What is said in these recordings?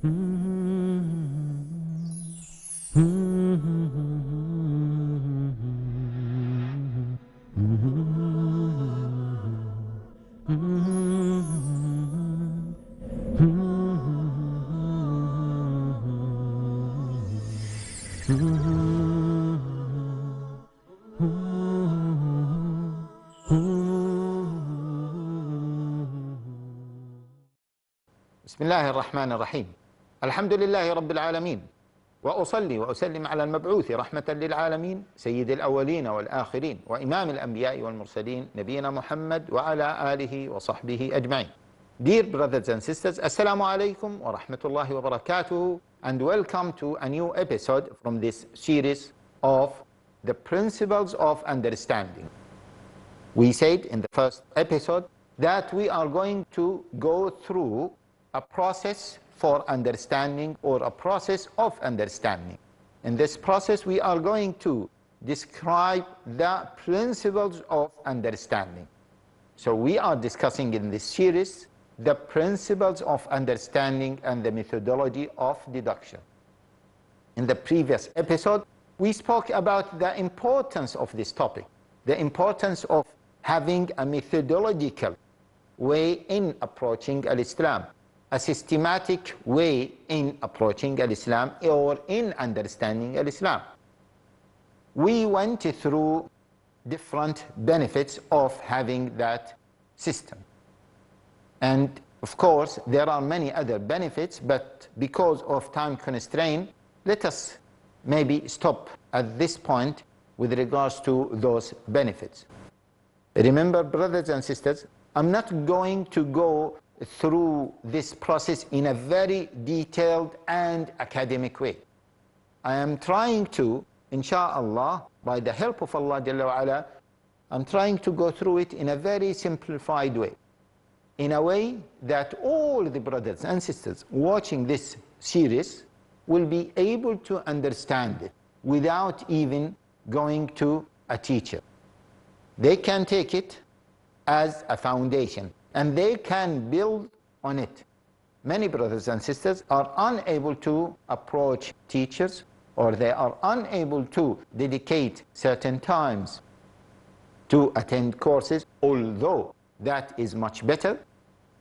بسم الله الرحمن الرحيم. الحمد لله رب العالمين، وأصلي وأسلم على المبعوث رحمة للعالمين سيد الأولين والآخرين وإمام الأنبياء والمرسلين نبينا محمد وعلى آله وصحبه أجمعين. Dear brothers and sisters, Assalamu alaikum wa rahmatullahi wa barakatuhu, and welcome to a new episode from this series of the principles of understanding. We said in the first episode that we are going to go through a process for understanding, or a process of understanding. In this process, we are going to describe the principles of understanding. So we are discussing in this series the principles of understanding and the methodology of deduction. In the previous episode, we spoke about the importance of this topic, the importance of having a methodological way in approaching al-Islam, a systematic way in approaching al-Islam or in understanding al-Islam. We went through different benefits of having that system. And of course, there are many other benefits, but because of time constraint, let us maybe stop at this point with regards to those benefits. Remember, brothers and sisters, I'm not going to go through this process in a very detailed and academic way. I am trying to, insha'Allah, by the help of Allah Jalla wa Ala, I'm trying to go through it in a very simplified way, in a way that all the brothers and sisters watching this series will be able to understand it without even going to a teacher. They can take it as a foundation, and they can build on it. Many brothers and sisters are unable to approach teachers, or they are unable to dedicate certain times to attend courses, although that is much better.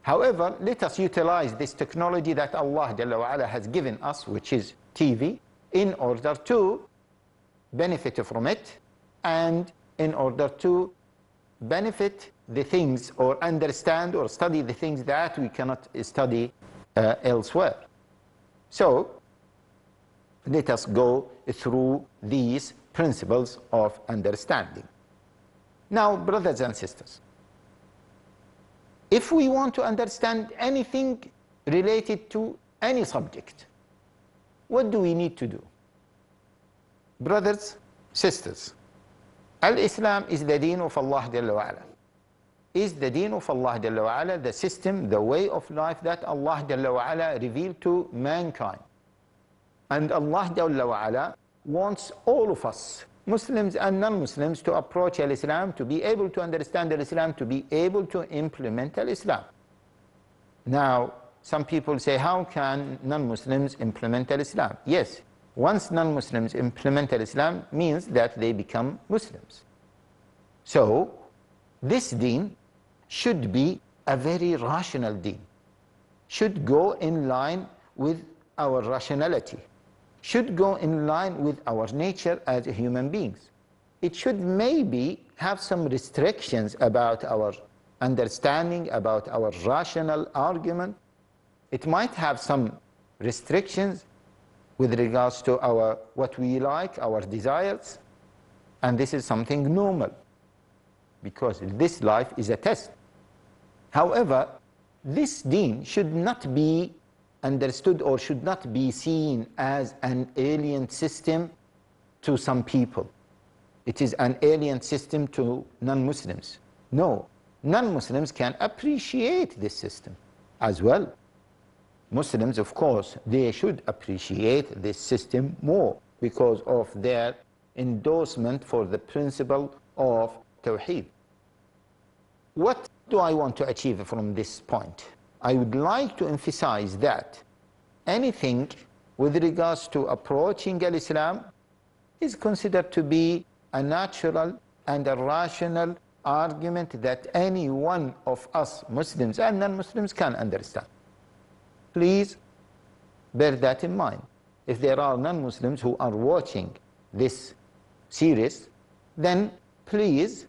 However, let us utilize this technology that Allah Jalla wa Ala has given us, which is TV, in order to benefit from it, and in order to benefit the things, or understand or study the things that we cannot study elsewhere. So let us go through these principles of understanding. Now, brothers and sisters, if we want to understand anything related to any subject, what do we need to do? Brothers, sisters, Al-Islam is the deen of Allah Jalla wa Ala. Is the deen of Allah Jalla wa Ala, the system, the way of life that Allah Jalla wa Ala revealed to mankind. And Allah Jalla wa Ala wants all of us, Muslims and non-Muslims, to approach al-Islam, to be able to understand al-Islam, to be able to implement al-Islam. Now, some people say, how can non-Muslims implement al-Islam? Yes, once non-Muslims implement al-Islam, means that they become Muslims. So, this deen should be a very rational deen, should go in line with our rationality, should go in line with our nature as human beings. It should maybe have some restrictions about our understanding, about our rational argument. It might have some restrictions with regards to what we like, our desires, and this is something normal, because this life is a test. However, this deen should not be understood, or should not be seen as an alien system to some people. It is an alien system to non-Muslims. No, non-Muslims can appreciate this system as well. Muslims, of course, they should appreciate this system more because of their endorsement for the principle of Tawheed. What do I want to achieve from this point? I would like to emphasize that anything with regards to approaching Islam is considered to be a natural and a rational argument that any one of us Muslims and non-Muslims can understand. Please bear that in mind. If there are non-Muslims who are watching this series, then please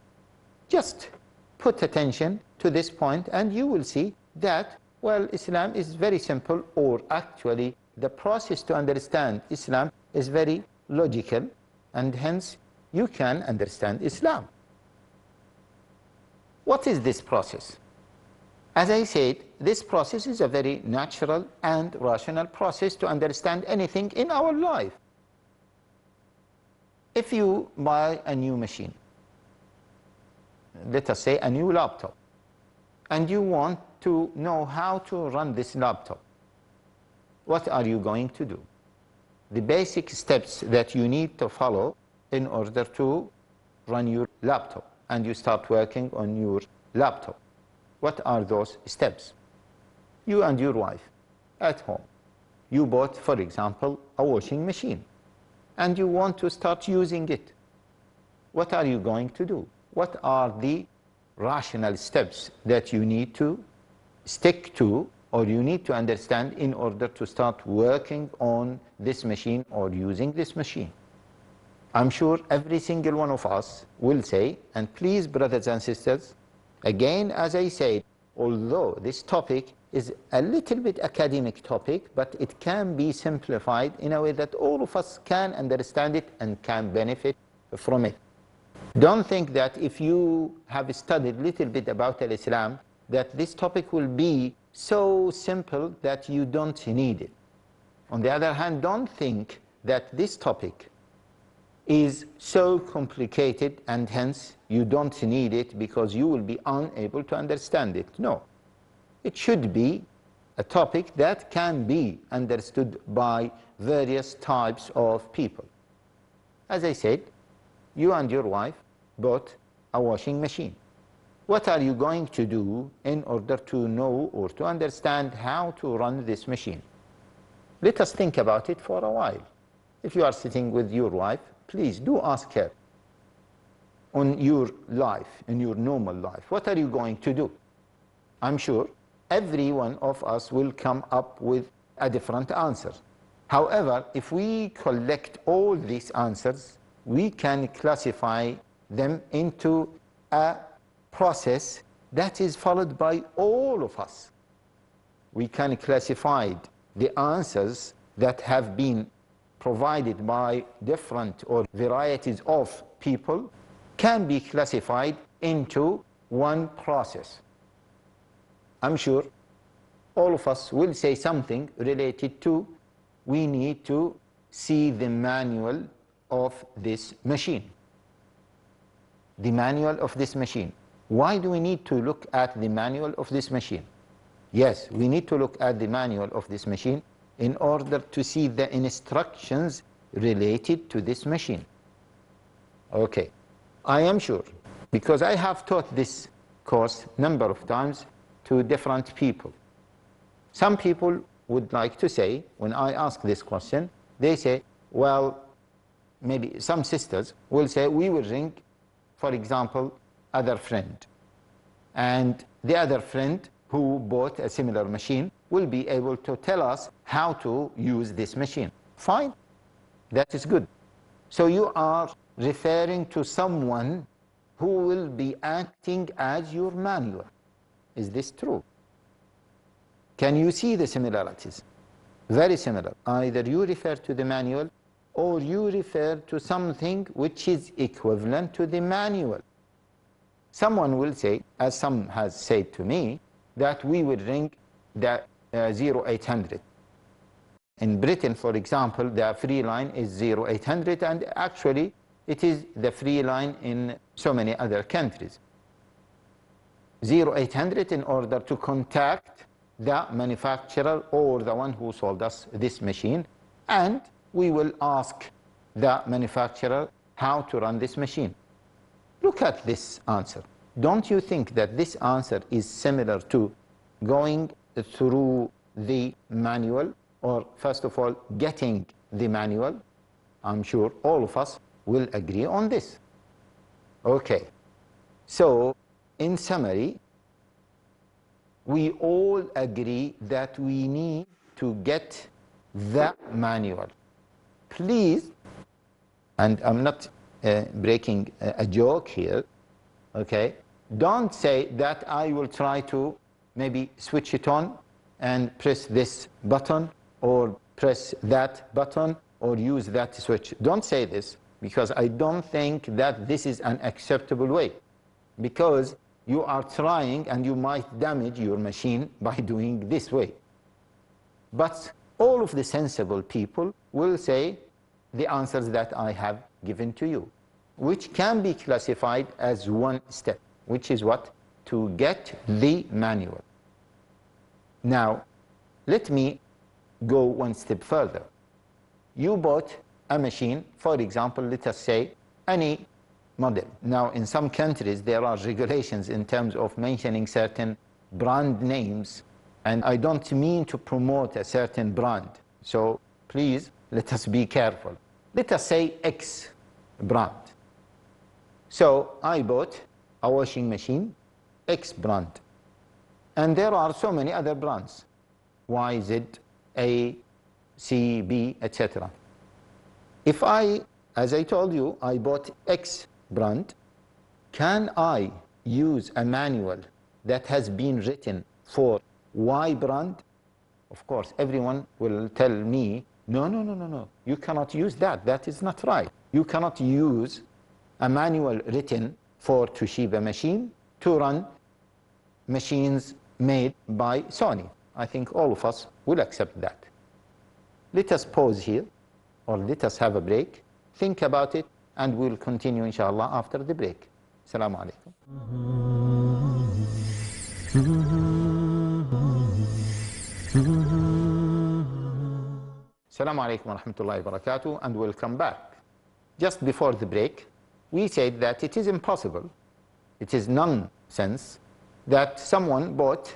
just put attention to this point and you will see that, well, Islam is very simple, or actually the process to understand Islam is very logical, and hence you can understand Islam. What is this process? As I said, this process is a very natural and rational process to understand anything in our life. If you buy a new machine, let us say a new laptop, and you want to know how to run this laptop, what are you going to do? The basic steps that you need to follow in order to run your laptop and you start working on your laptop. What are those steps? You and your wife at home, you bought, for example, a washing machine and you want to start using it. What are you going to do? What are the rational steps that you need to stick to or you need to understand in order to start working on this machine or using this machine? I'm sure every single one of us will say, and please, brothers and sisters, again, as I said, although this topic is a little bit academic topic, but it can be simplified in a way that all of us can understand it and can benefit from it. Don't think that if you have studied a little bit about Islam, that this topic will be so simple that you don't need it. On the other hand, don't think that this topic is so complicated and hence you don't need it because you will be unable to understand it. No. It should be a topic that can be understood by various types of people. As I said, you and your wife bought a washing machine. What are you going to do in order to know or to understand how to run this machine? Let us think about it for a while. If you are sitting with your wife, please do ask her, on your life, in your normal life, what are you going to do? I'm sure every one of us will come up with a different answer. However, if we collect all these answers, we can classify them into a process that is followed by all of us. We can classify the answers that have been provided by different or varieties of people can be classified into one process. I'm sure all of us will say something related to we need to see the manual of this machine. The manual of this machine. Why do we need to look at the manual of this machine? Yes, we need to look at the manual of this machine in order to see the instructions related to this machine. Okay, I am sure, because I have taught this course number of times to different people. Some people would like to say, when I ask this question, they say, well, maybe some sisters will say, we will ring, for example, other friend. And the other friend who bought a similar machine will be able to tell us how to use this machine. Fine, that is good. So you are referring to someone who will be acting as your manual. Is this true? Can you see the similarities? Very similar. Either you refer to the manual or you refer to something which is equivalent to the manual. Someone will say, as some has said to me, that we would ring the 0800. In Britain, for example, the free line is 0800, and actually it is the free line in so many other countries. 0800 in order to contact the manufacturer or the one who sold us this machine, and we will ask the manufacturer how to run this machine. Look at this answer. Don't you think that this answer is similar to going through the manual or first of all, getting the manual. I'm sure all of us will agree on this. Okay, so in summary, we all agree that we need to get the manual. Please, and I'm not breaking a joke here, okay, don't say that I will try to maybe switch it on and press this button or press that button or use that switch. Don't say this, because I don't think that this is an acceptable way, because you are trying and you might damage your machine by doing this way. But all of the sensible people will say the answers that I have given to you, which can be classified as one step, which is what? To get the manual. Now, let me go one step further. You bought a machine, for example, let us say any model. Now, in some countries, there are regulations in terms of mentioning certain brand names, and I don't mean to promote a certain brand. So please, let us be careful. Let us say X brand. So I bought a washing machine, X brand. And there are so many other brands, Y, Z, A, C, B, etc. If I, as I told you, I bought X brand, can I use a manual that has been written for Y brand? Of course, everyone will tell me, no, you cannot use that. That is not right. You cannot use a manual written for Toshiba machine to run machines made by Sony. I think all of us will accept that. Let us pause here, or let us have a break, think about it, and we'll continue inshallah after the break. Assalamu alaikum. Assalamu alaikum wa rahmatullahi wa barakatuh, and welcome back. Just before the break, we said that it is impossible, it is nonsense, that someone bought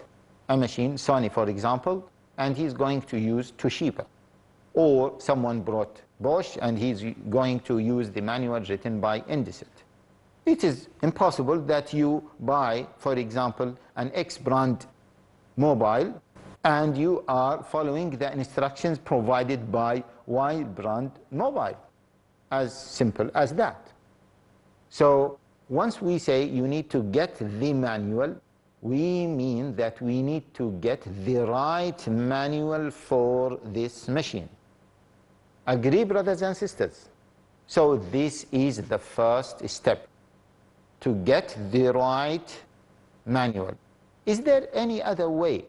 a machine, Sony for example, and he's going to use Toshiba. Or someone brought Bosch and he's going to use the manual written by Indesit. It is impossible that you buy, for example, an X brand mobile and you are following the instructions provided by Y brand mobile. As simple as that. So once we say you need to get the manual, we mean that we need to get the right manual for this machine. Agree, brothers and sisters? So this is the first step, to get the right manual. Is there any other way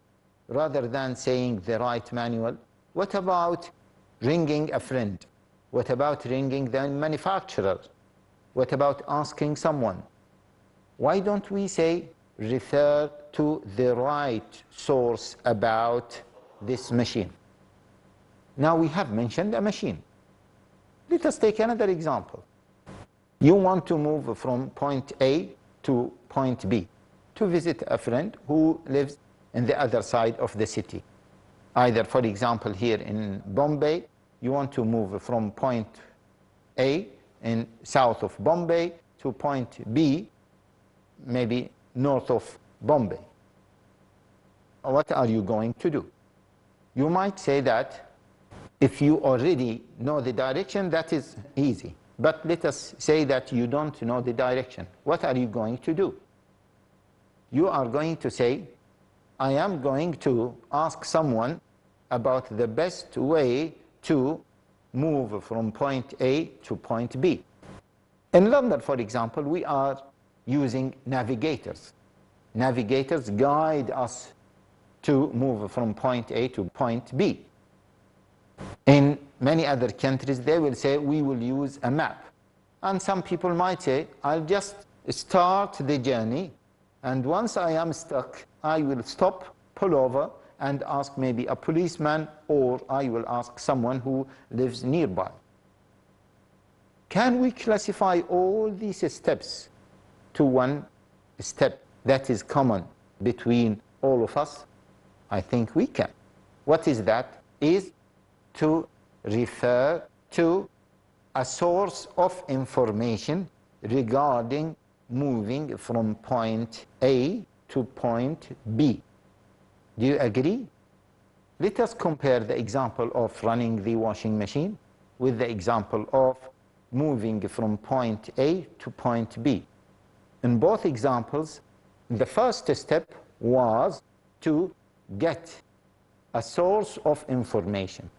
rather than saying the right manual? What about ringing a friend? What about ringing the manufacturer? What about asking someone? Why don't we say refer to the right source about this machine? Now we have mentioned a machine. Let us take another example. You want to move from point A to point B to visit a friend who lives in the other side of the city. Either, for example, here in Bombay, you want to move from point A in south of Bombay to point B, maybe north of Bombay. What are you going to do? You might say that if you already know the direction, that is easy. But let us say that you don't know the direction. What are you going to do? You are going to say, I am going to ask someone about the best way to move from point A to point B. In London, for example, we are using navigators. Navigators guide us to move from point A to point B. In many other countries, they will say, we will use a map. And some people might say, I'll just start the journey, and once I am stuck, I will stop, pull over, and ask maybe a policeman, or I will ask someone who lives nearby. Can we classify all these steps to one step that is common between all of us? I think we can. What is that? Is to refer to a source of information regarding moving from point A to point B. Do you agree? Let us compare the example of running the washing machine with the example of moving from point A to point B. In both examples, the first step was to get a source of information.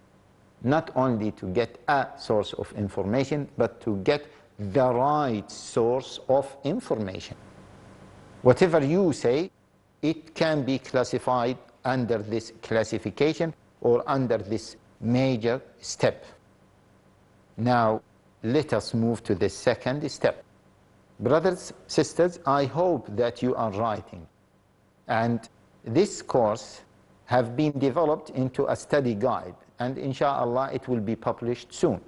Not only to get a source of information, but to get the right source of information. Whatever you say, it can be classified under this classification or under this major step. Now, let us move to the second step. Brothers, sisters, I hope that you are writing. And this course have been developed into a study guide, and inshallah it will be published soon.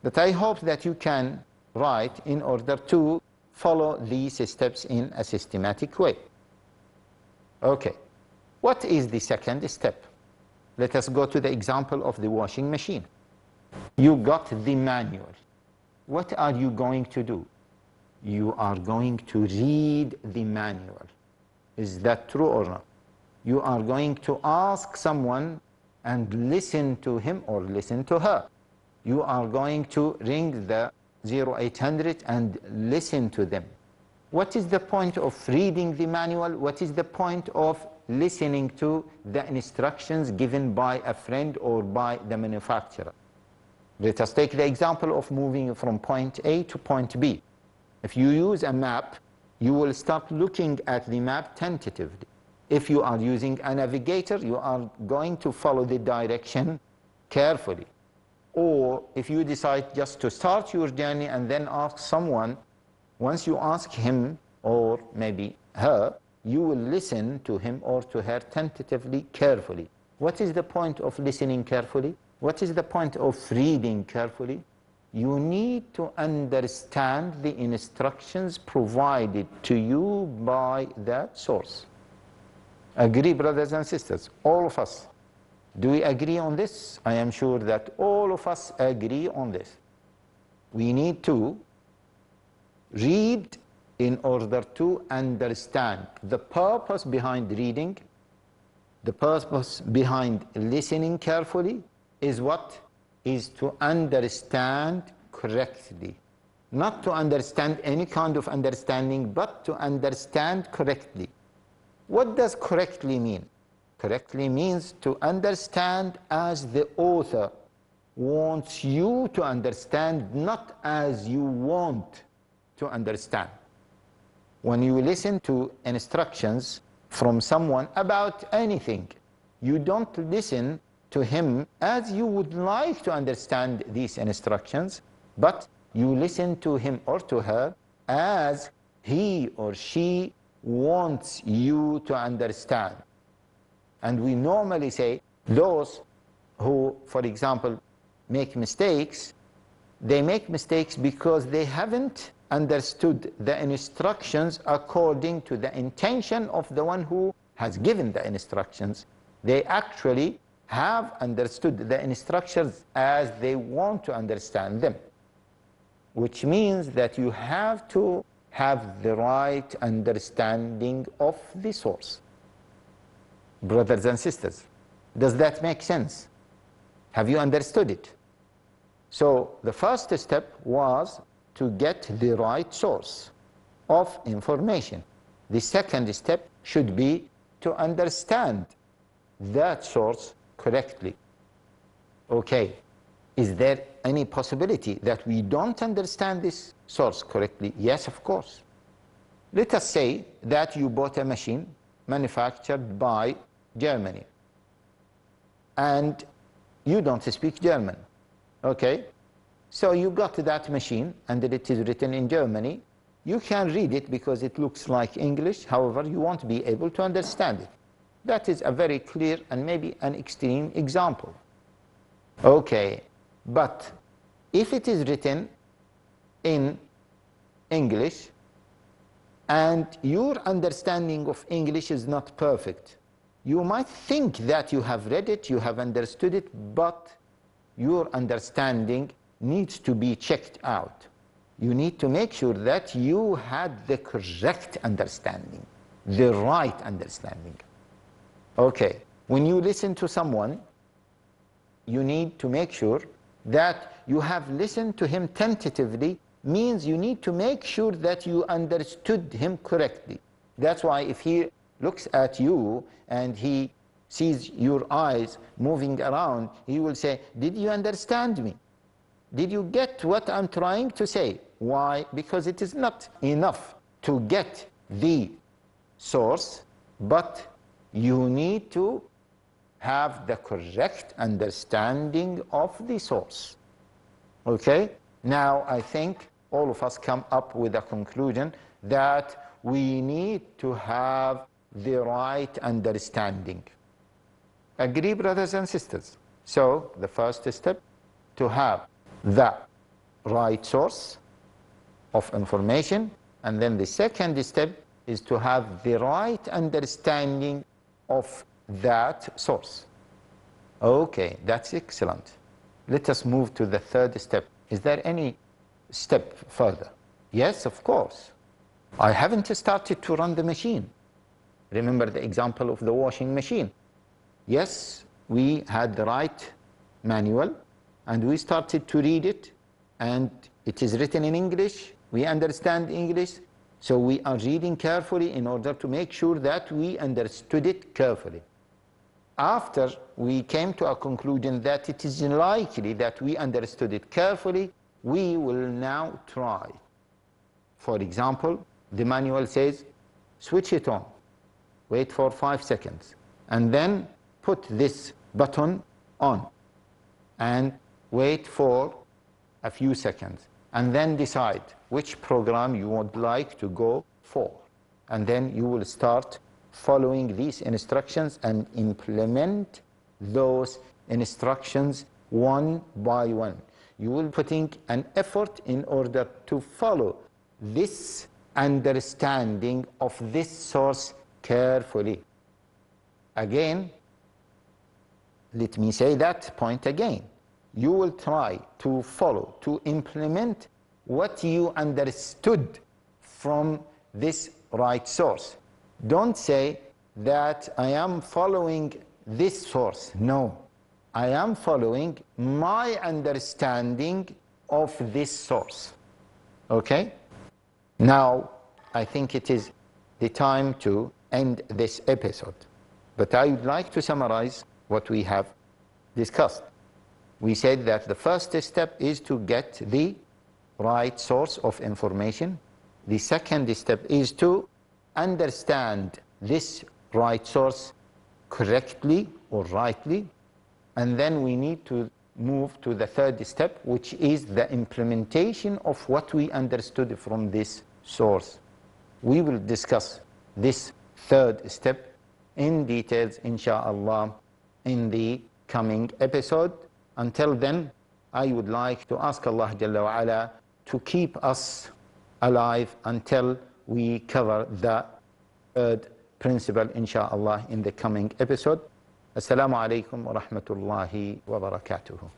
But I hope that you can write in order to follow these steps in a systematic way. Okay, what is the second step? Let us go to the example of the washing machine. You got the manual. What are you going to do? You are going to read the manual. Is that true or not? You are going to ask someone and listen to him or listen to her. You are going to ring the 0800 and listen to them. What is the point of reading the manual? What is the point of listening to the instructions given by a friend or by the manufacturer? Let us take the example of moving from point A to point B. If you use a map, you will start looking at the map tentatively. If you are using a navigator, you are going to follow the direction carefully. Or if you decide just to start your journey and then ask someone, once you ask him or maybe her, you will listen to him or to her tentatively, carefully. What is the point of listening carefully? What is the point of reading carefully? You need to understand the instructions provided to you by that source. Agree, brothers and sisters, all of us. Do we agree on this? I am sure that all of us agree on this. We need to read in order to understand. The purpose behind reading, the purpose behind listening carefully is what? Is to understand correctly. Not to understand any kind of understanding, but to understand correctly. What does correctly mean? Correctly means to understand as the author wants you to understand, not as you want to understand. When you listen to instructions from someone about anything, you don't listen to him as you would like to understand these instructions, but you listen to him or to her as he or she wants you to understand. And we normally say those who, for example, make mistakes, they make mistakes because they haven't understood the instructions according to the intention of the one who has given the instructions. They actually have understood the instructions as they want to understand them, which means that you have to have the right understanding of the source. Brothers and sisters, does that make sense? Have you understood it? So the first step was to get the right source of information. The second step should be to understand that source correctly. Okay, is there any possibility that we don't understand this source correctly? Yes, of course. Let us say that you bought a machine manufactured by Germany and you don't speak German. Okay, so you got that machine and it is written in Germany. You can read it because it looks like English, however you won't be able to understand it. That is a very clear and maybe an extreme example. Okay, but if it is written in English and your understanding of English is not perfect, you might think that you have read it, you have understood it, but your understanding needs to be checked out. You need to make sure that you had the correct understanding, the right understanding. Okay, when you listen to someone, you need to make sure that you have listened to him tentatively, means you need to make sure that you understood him correctly. That's why if he looks at you and he sees your eyes moving around, he will say, did you understand me? Did you get what I'm trying to say? Why? Because it is not enough to get the source, but you need to have the correct understanding of the source. Okay? Now, I think all of us come up with a conclusion that we need to have the right understanding. Agree, brothers and sisters? So, the first step, to have the right source of information, and then the second step is to have the right understanding of that source. Okay, that's excellent. Let us move to the third step. Is there any step further? Yes, of course. I haven't started to run the machine. Remember the example of the washing machine. Yes, we had the right manual and we started to read it, and it is written in English. We understand English, so we are reading carefully in order to make sure that we understood it carefully. After we came to a conclusion that it is likely that we understood it carefully, we will now try. For example, the manual says, switch it on, wait for 5 seconds, and then put this button on, and wait for a few seconds, and then decide which program you would like to go for. And then you will start following these instructions and implement those instructions one by one. You will putting an effort in order to follow this understanding of this source carefully. Again, let me say that point again. You will try to follow, to implement what you understood from this right source. Don't say that I am following this source. No, I am following my understanding of this source. Okay? Now, I think it is the time to end this episode. But I would like to summarize what we have discussed. We said that the first step is to get the right source of information. The second step is to understand this right source correctly or rightly. And then we need to move to the third step, which is the implementation of what we understood from this source. We will discuss this third step in details, inshallah, in the coming episode. Until then, I would like to ask Allah Jalla wa Ala to keep us alive until we cover the third principle, inshaAllah, in the coming episode. Assalamu alaikum wa rahmatullahi wa barakatuhu.